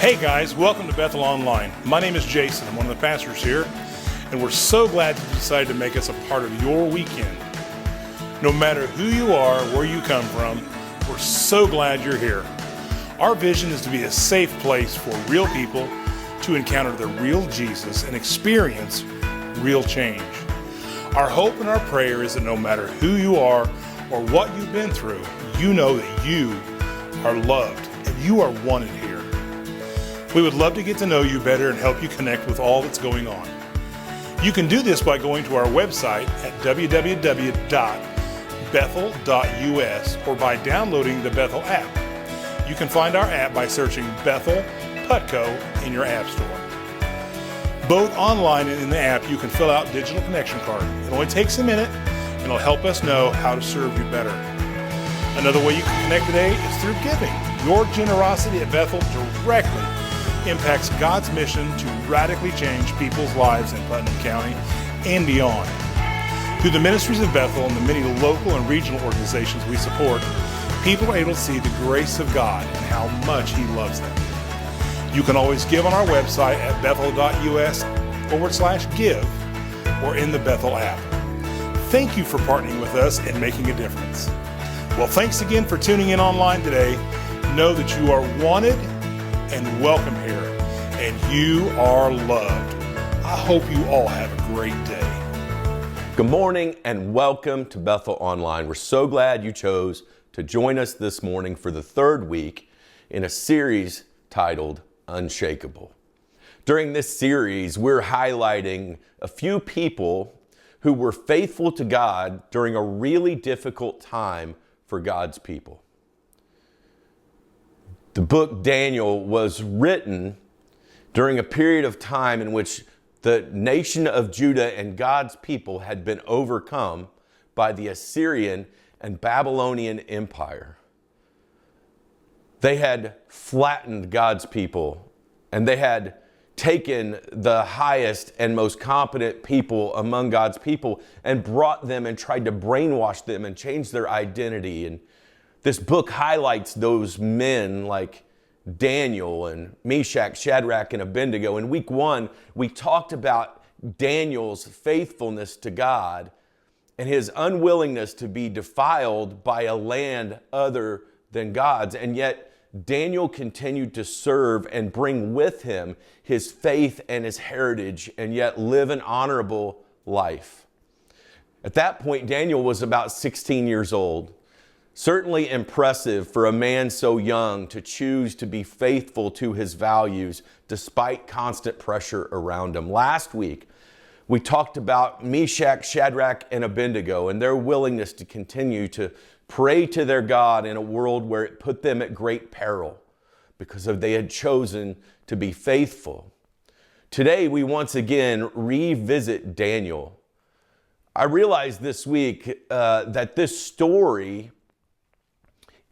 Hey guys, welcome to Bethel Online. My name is Jason. I'm one of the pastors here, and we're so glad you decided to make us a part of your weekend. No matter who you are, where you come from, we're so glad you're here. Our vision is to be a safe place for real people to encounter the real Jesus and experience real change. Our hope and our prayer is that no matter who you are or what you've been through, you know that you are loved and you are wanted here. We would love to get to know you better and help you connect with all that's going on. You can do this by going to our website at www.bethel.us or by downloading the Bethel app. You can find our app by searching Bethel Putco in your app store. Both online and in the app, you can fill out digital connection card. It only takes a minute and it'll help us know how to serve you better. Another way you can connect today is through giving. Your generosity at Bethel directly impacts God's mission to radically change people's lives in Putnam County and beyond. Through the ministries of Bethel and the many local and regional organizations we support, people are able to see the grace of God and how much He loves them. You can always give on our website at bethel.us/give or in the Bethel app. Thank you for partnering with us and making a difference. Well, thanks again for tuning in online today. Know that you are wanted and welcome here, and you are loved. I hope you all have a great day. Good morning and welcome to Bethel Online. We're so glad you chose to join us this morning for the third week in a series titled Unshakable. During this series, we're highlighting a few people who were faithful to God during a really difficult time for God's people. The book Daniel was written during a period of time in which the nation of Judah and God's people had been overcome by the Assyrian and Babylonian Empire. They had flattened God's people, and they had taken the highest and most competent people among God's people and brought them and tried to brainwash them and change their identity. And this book highlights those men like Daniel and Meshach, Shadrach, and Abednego. In week one, we talked about Daniel's faithfulness to God and his unwillingness to be defiled by a land other than God's. And yet Daniel continued to serve and bring with him his faith and his heritage and yet live an honorable life. At that point, Daniel was about 16 years old. Certainly impressive for a man so young to choose to be faithful to his values despite constant pressure around him. Last week, we talked about Meshach, Shadrach, and Abednego and their willingness to continue to pray to their God in a world where it put them at great peril because they had chosen to be faithful. Today, we once again revisit Daniel. I realized this week that this story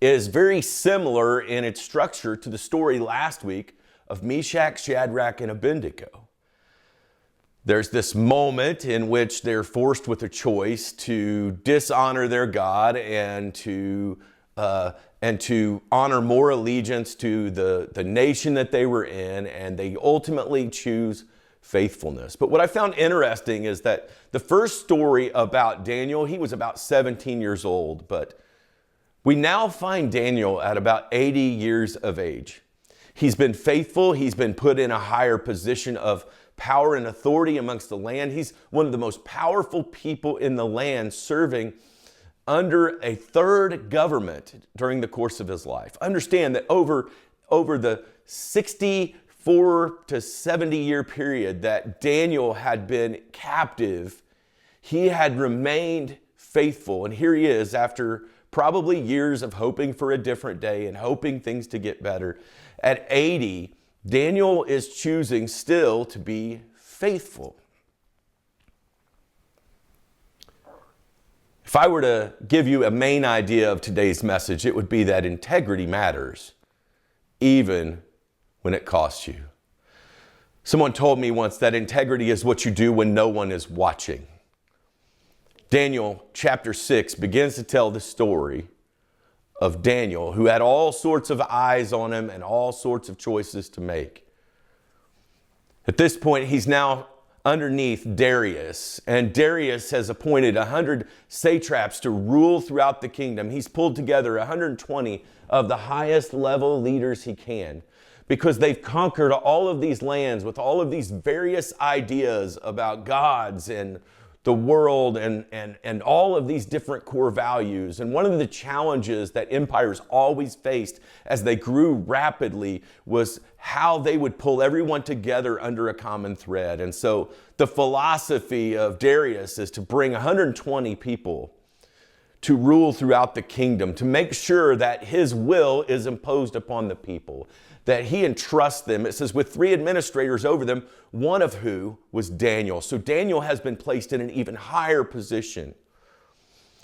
is very similar in its structure to the story last week of Meshach, Shadrach, and Abednego. There's this moment in which they're forced with a choice to dishonor their God and to honor more allegiance to the nation that they were in, and they ultimately choose faithfulness. But what I found interesting is that the first story about Daniel, he was about 17 years old, but we now find Daniel at about 80 years of age. He's been faithful. He's been put in a higher position of power and authority amongst the land. He's one of the most powerful people in the land, serving under a third government during the course of his life. Understand that over the 64 to 70 year period that Daniel had been captive, he had remained faithful. And here he is after probably years of hoping for a different day and hoping things to get better. At 80, Daniel is choosing still to be faithful. If I were to give you a main idea of today's message, it would be that integrity matters, even when it costs you. Someone told me once that integrity is what you do when no one is watching. Daniel chapter 6 begins to tell the story of Daniel, who had all sorts of eyes on him and all sorts of choices to make. At this point, he's now underneath Darius, and Darius has appointed 100 satraps to rule throughout the kingdom. He's pulled together 120 of the highest level leaders he can, because they've conquered all of these lands with all of these various ideas about gods and the world and all of these different core values. And one of the challenges that empires always faced as they grew rapidly was how they would pull everyone together under a common thread. And so the philosophy of Darius is to bring 120 people to rule throughout the kingdom, to make sure that his will is imposed upon the people, that he entrusts them. It says with 3 administrators over them, one of who was Daniel. So Daniel has been placed in an even higher position.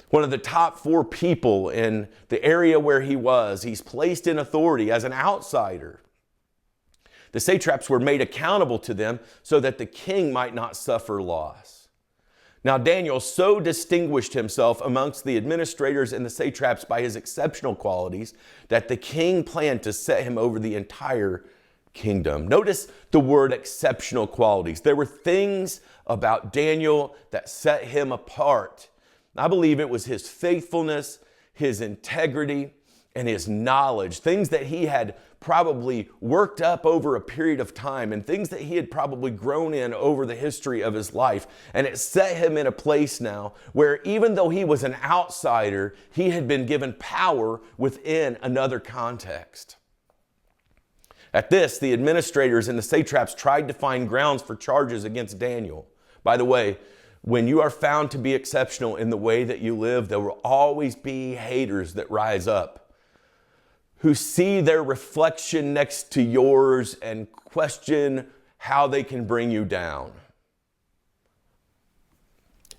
One of the top 4 people in the area where he was. He's placed in authority as an outsider. The satraps were made accountable to them so that the king might not suffer loss. Now, Daniel so distinguished himself amongst the administrators and the satraps by his exceptional qualities that the king planned to set him over the entire kingdom. Notice the word exceptional qualities. There were things about Daniel that set him apart. I believe it was his faithfulness, his integrity, and his knowledge, things that he had probably worked up over a period of time and things that he had probably grown in over the history of his life. And it set him in a place now where even though he was an outsider, he had been given power within another context. At this, the administrators and the satraps tried to find grounds for charges against Daniel. By the way, when you are found to be exceptional in the way that you live, there will always be haters that rise up, who see their reflection next to yours and question how they can bring you down.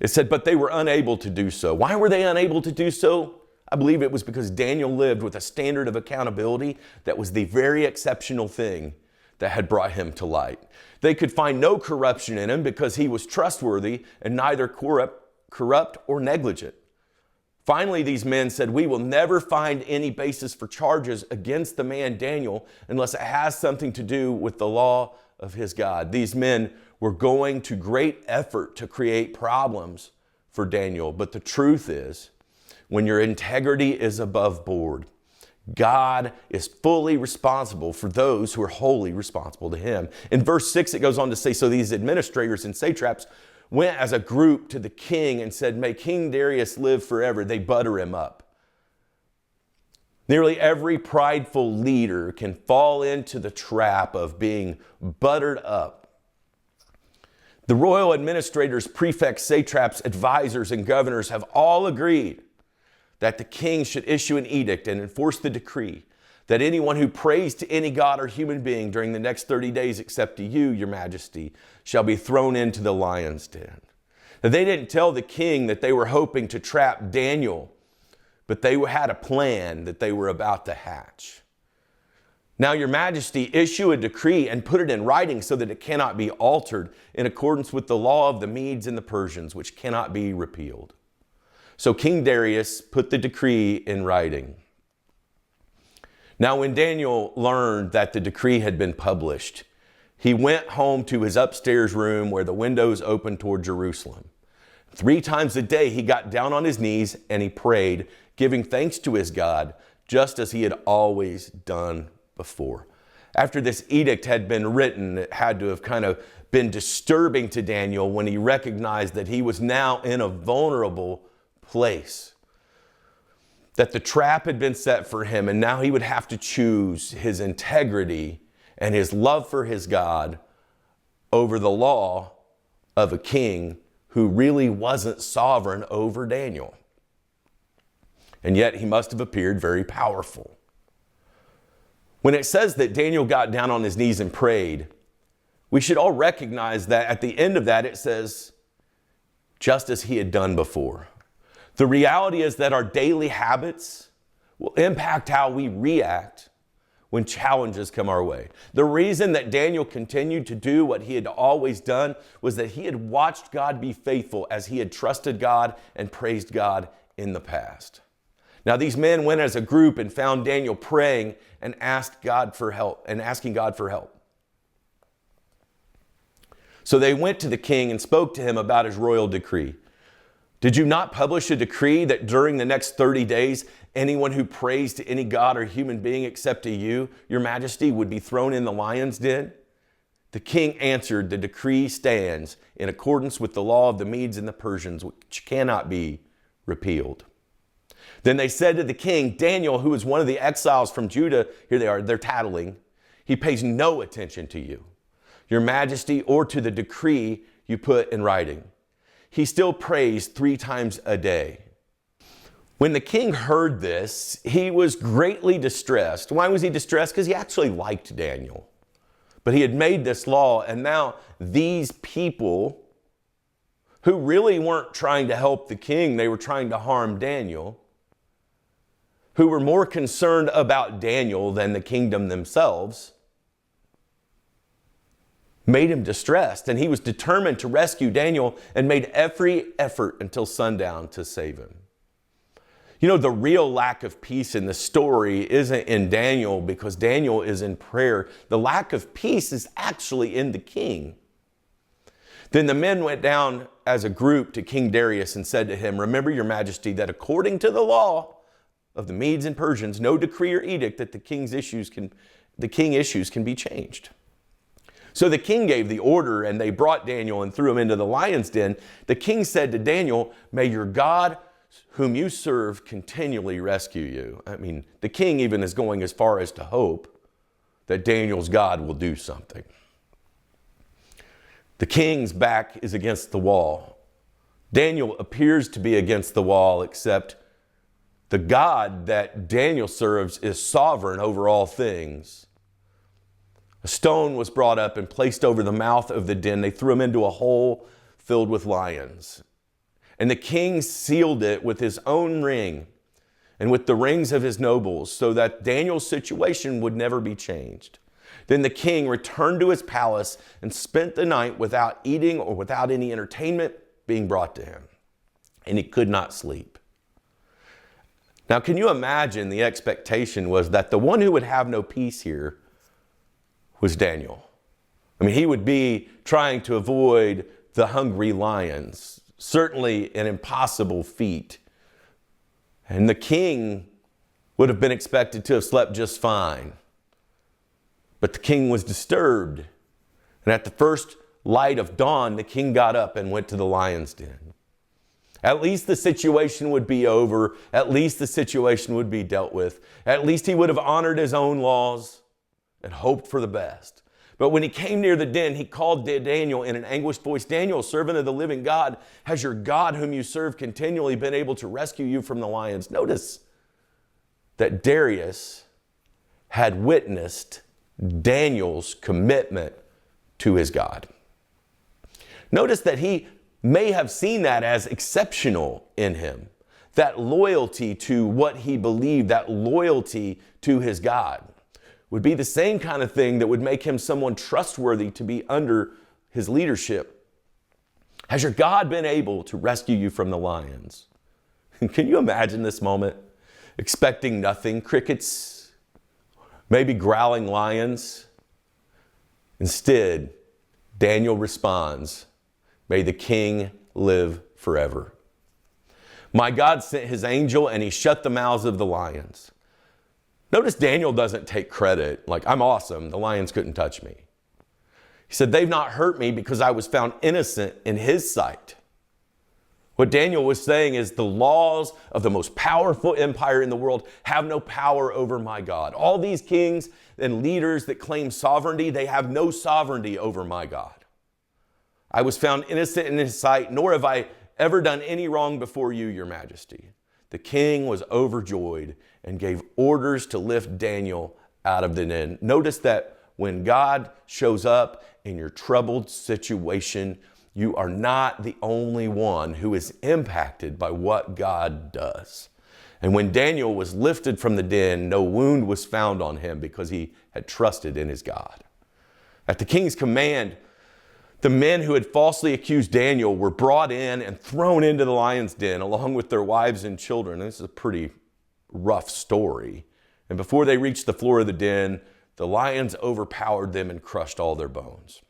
It said, but they were unable to do so. Why were they unable to do so? I believe it was because Daniel lived with a standard of accountability that was the very exceptional thing that had brought him to light. They could find no corruption in him because he was trustworthy and neither corrupt or negligent. Finally, these men said, we will never find any basis for charges against the man Daniel unless it has something to do with the law of his God. These men were going to great effort to create problems for Daniel. But the truth is, when your integrity is above board, God is fully responsible for those who are wholly responsible to him. In verse 6, it goes on to say, so these administrators and satraps went as a group to the king and said, may King Darius live forever. They butter him up. Nearly every prideful leader can fall into the trap of being buttered up. The royal administrators, prefects, satraps, advisors, and governors have all agreed that the king should issue an edict and enforce the decree that anyone who prays to any god or human being during the next 30 days except to you, your majesty, shall be thrown into the lion's den. Now, they didn't tell the king that they were hoping to trap Daniel, but they had a plan that they were about to hatch. Now, your majesty, issue a decree and put it in writing so that it cannot be altered in accordance with the law of the Medes and the Persians, which cannot be repealed. So King Darius put the decree in writing. Now, when Daniel learned that the decree had been published, he went home to his upstairs room where the windows opened toward Jerusalem. 3 times a day, he got down on his knees and he prayed, giving thanks to his God, just as he had always done before. After this edict had been written, it had to have kind of been disturbing to Daniel when he recognized that he was now in a vulnerable place, that the trap had been set for him, and now he would have to choose his integrity and his love for his God over the law of a king who really wasn't sovereign over Daniel. And yet he must have appeared very powerful. When it says that Daniel got down on his knees and prayed, we should all recognize that at the end of that it says, just as he had done before. The reality is that our daily habits will impact how we react when challenges come our way. The reason that Daniel continued to do what he had always done was that he had watched God be faithful as he had trusted God and praised God in the past. Now these men went as a group and found Daniel praying and asking God for help. So they went to the king and spoke to him about his royal decree. Did you not publish a decree that during the next 30 days, anyone who prays to any god or human being except to you, your majesty, would be thrown in the lion's den? The king answered, the decree stands in accordance with the law of the Medes and the Persians, which cannot be repealed. Then they said to the king, Daniel, who is one of the exiles from Judah, here they are, they're tattling, he pays no attention to you, your majesty, or to the decree you put in writing. He still prays 3 times a day. When the king heard this, he was greatly distressed. Why was he distressed? Because he actually liked Daniel. But he had made this law, and now these people who really weren't trying to help the king, they were trying to harm Daniel, who were more concerned about Daniel than the kingdom themselves, made him distressed, and he was determined to rescue Daniel and made every effort until sundown to save him. You know, the real lack of peace in the story isn't in Daniel because Daniel is in prayer. The lack of peace is actually in the king. Then the men went down as a group to King Darius and said to him, remember, your majesty, that according to the law of the Medes and Persians, no decree or edict that the king issues can be changed. So the king gave the order, and they brought Daniel and threw him into the lion's den. The king said to Daniel, may your God, whom you serve, continually rescue you. I mean, the king even is going as far as to hope that Daniel's God will do something. The king's back is against the wall. Daniel appears to be against the wall, except the God that Daniel serves is sovereign over all things. A stone was brought up and placed over the mouth of the den. They threw him into a hole filled with lions. And the king sealed it with his own ring and with the rings of his nobles, so that Daniel's situation would never be changed. Then the king returned to his palace and spent the night without eating or without any entertainment being brought to him. And he could not sleep. Now, can you imagine the expectation was that the one who would have no peace here was Daniel. I mean, he would be trying to avoid the hungry lions. Certainly an impossible feat. And the king would have been expected to have slept just fine. But the king was disturbed. And at the first light of dawn, the king got up and went to the lion's den. At least the situation would be over. At least the situation would be dealt with. At least he would have honored his own laws and hoped for the best. But when he came near the den, he called Daniel in an anguished voice, Daniel, servant of the living God, has your God whom you serve continually been able to rescue you from the lions? Notice that Darius had witnessed Daniel's commitment to his God. Notice that he may have seen that as exceptional in him, that loyalty to what he believed, that loyalty to his God, would be the same kind of thing that would make him someone trustworthy to be under his leadership. Has your God been able to rescue you from the lions? Can you imagine this moment? Expecting nothing, crickets, maybe growling lions. Instead, Daniel responds, may the king live forever. My God sent his angel and he shut the mouths of the lions. Notice Daniel doesn't take credit, like, I'm awesome, the lions couldn't touch me. He said, they've not hurt me because I was found innocent in his sight. What Daniel was saying is the laws of the most powerful empire in the world have no power over my God. All these kings and leaders that claim sovereignty, they have no sovereignty over my God. I was found innocent in his sight, nor have I ever done any wrong before you, your majesty. The king was overjoyed and gave orders to lift Daniel out of the den. Notice that when God shows up in your troubled situation, you are not the only one who is impacted by what God does. And when Daniel was lifted from the den, no wound was found on him because he had trusted in his God. At the king's command, the men who had falsely accused Daniel were brought in and thrown into the lion's den along with their wives and children. This is a pretty rough story. And before they reached the floor of the den, the lions overpowered them and crushed all their bones.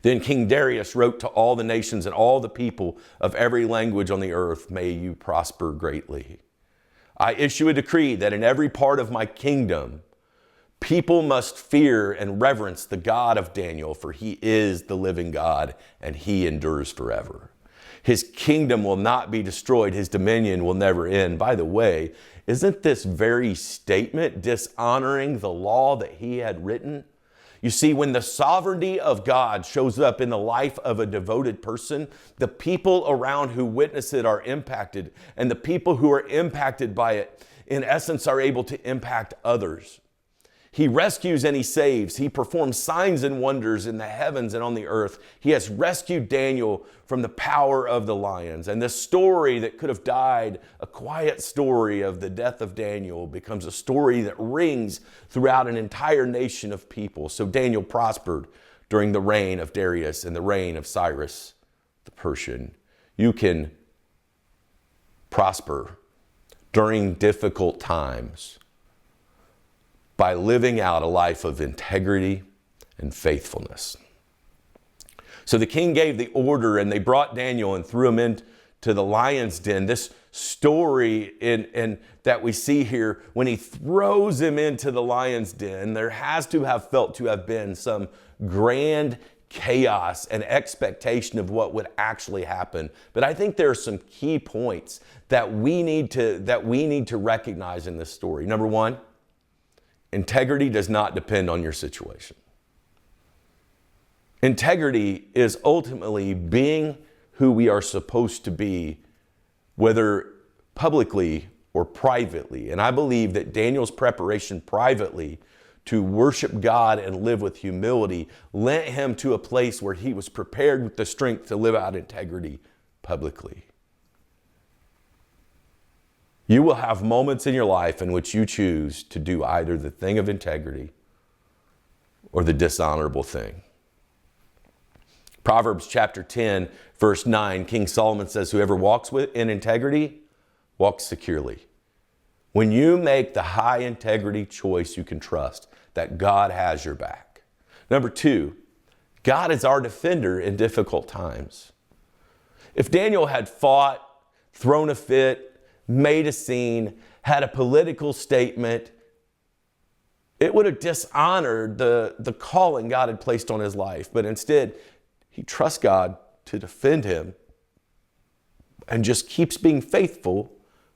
Then King Darius wrote to all the nations and all the people of every language on the earth, may you prosper greatly. I issue a decree that in every part of my kingdom, people must fear and reverence the God of Daniel, for he is the living God and he endures forever. His kingdom will not be destroyed. His dominion will never end. By the way, isn't this very statement dishonoring the law that he had written? You see, when the sovereignty of God shows up in the life of a devoted person, the people around who witness it are impacted, and the people who are impacted by it, in essence, are able to impact others. He rescues and he saves. He performs signs and wonders in the heavens and on the earth. He has rescued Daniel from the power of the lions. And this story that could have died, a quiet story of the death of Daniel, becomes a story that rings throughout an entire nation of people. So Daniel prospered during the reign of Darius and the reign of Cyrus the Persian. You can prosper during difficult times by living out a life of integrity and faithfulness. So the king gave the order, and they brought Daniel and threw him into the lion's den. This story in that we see here, when he throws him into the lion's den, there has to have felt to have been some grand chaos and expectation of what would actually happen. But I think there are some key points that we need to recognize in this story. Number one, integrity does not depend on your situation. Integrity is ultimately being who we are supposed to be, whether publicly or privately. And I believe that Daniel's preparation privately to worship God and live with humility led him to a place where he was prepared with the strength to live out integrity publicly. You will have moments in your life in which you choose to do either the thing of integrity or the dishonorable thing. Proverbs chapter 10, verse 9, King Solomon says, whoever walks in integrity walks securely. When you make the high integrity choice, you can trust that God has your back. Number two, God is our defender in difficult times. If Daniel had fought, thrown a fit, made a scene, had a political statement, it would have dishonored the calling God had placed on his life. But instead, he trusts God to defend him and just keeps being faithful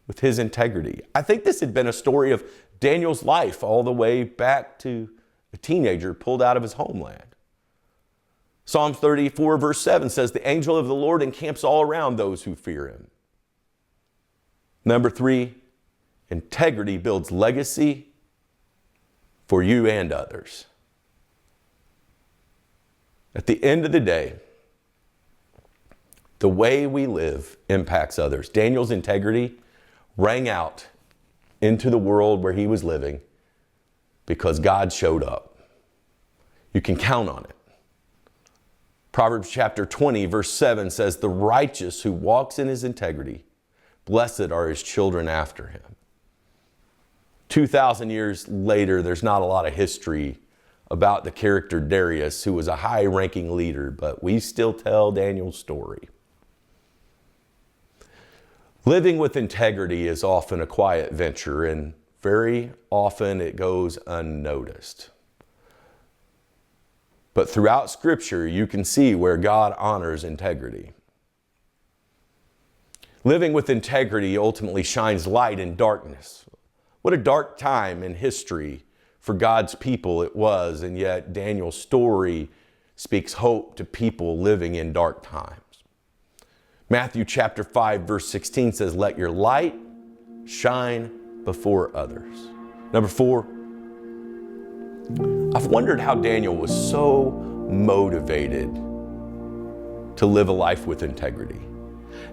with his integrity. I think this had been a story of Daniel's life all the way back to a teenager pulled out of his homeland. Psalm 34 verse 7 says, the angel of the Lord encamps all around those who fear him. Number three, integrity builds legacy for you and others. At the end of the day, the way we live impacts others. Daniel's integrity rang out into the world where he was living because God showed up. You can count on it. Proverbs chapter 20, verse 7 says, the righteous who walks in his integrity, blessed are his children after him. 2,000 years later, there's not a lot of history about the character Darius, who was a high-ranking leader, but we still tell Daniel's story. Living with integrity is often a quiet venture, and very often it goes unnoticed. But throughout Scripture, you can see where God honors integrity. Living with integrity ultimately shines light in darkness. What a dark time in history for God's people it was, and yet Daniel's story speaks hope to people living in dark times. Matthew chapter 5 verse 16 says, let your light shine before others. Number four, I've wondered how Daniel was so motivated to live a life with integrity,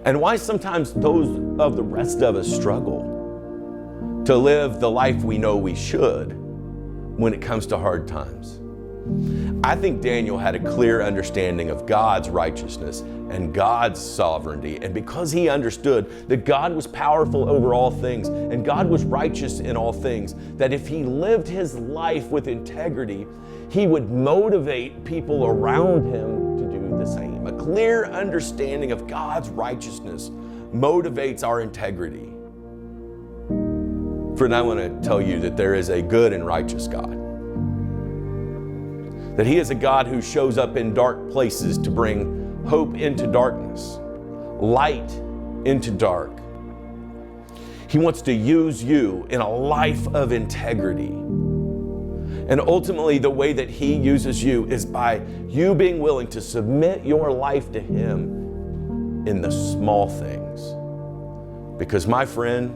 and why sometimes those of the rest of us struggle to live the life we know we should when it comes to hard times. I think Daniel had a clear understanding of God's righteousness and God's sovereignty. And because he understood that God was powerful over all things and God was righteous in all things, that if he lived his life with integrity, he would motivate people around him to do the same. A clear understanding of God's righteousness motivates our integrity. Friend, I want to tell you that there is a good and righteous God. That he is a God who shows up in dark places to bring hope into darkness, light into dark. He wants to use you in a life of integrity. And ultimately, the way that he uses you is by you being willing to submit your life to him in the small things. Because, my friend,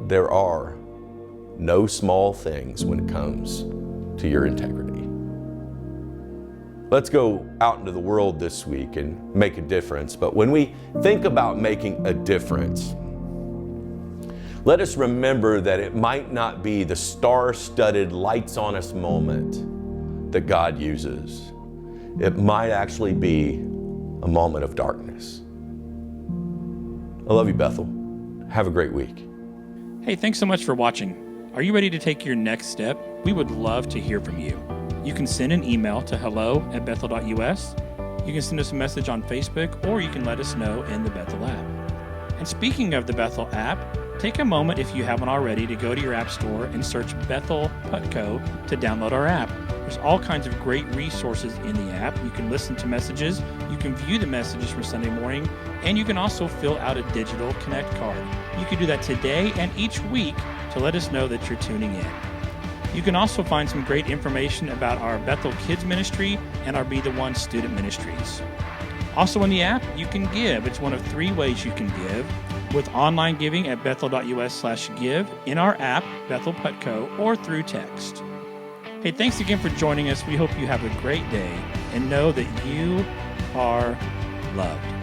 there are no small things when it comes to your integrity. Let's go out into the world this week and make a difference. But when we think about making a difference, let us remember that it might not be the star-studded, lights-on-us moment that God uses. It might actually be a moment of darkness. I love you, Bethel. Have a great week. Hey, thanks so much for watching. Are you ready to take your next step? We would love to hear from you. You can send an email to hello@bethel.us. You can send us a message on Facebook, or you can let us know in the Bethel app. And speaking of the Bethel app, take a moment, if you haven't already, to go to your app store and search Bethel Putco to download our app. There's all kinds of great resources in the app. You can listen to messages, you can view the messages from Sunday morning, and you can also fill out a digital Connect card. You can do that today and each week to let us know that you're tuning in. You can also find some great information about our Bethel Kids Ministry and our Be the One student ministries. Also in the app, you can give. It's one of 3 ways you can give, with online giving at bethel.us/give, in our app, Bethel Putco, or through text. Hey, thanks again for joining us. We hope you have a great day and know that you are loved.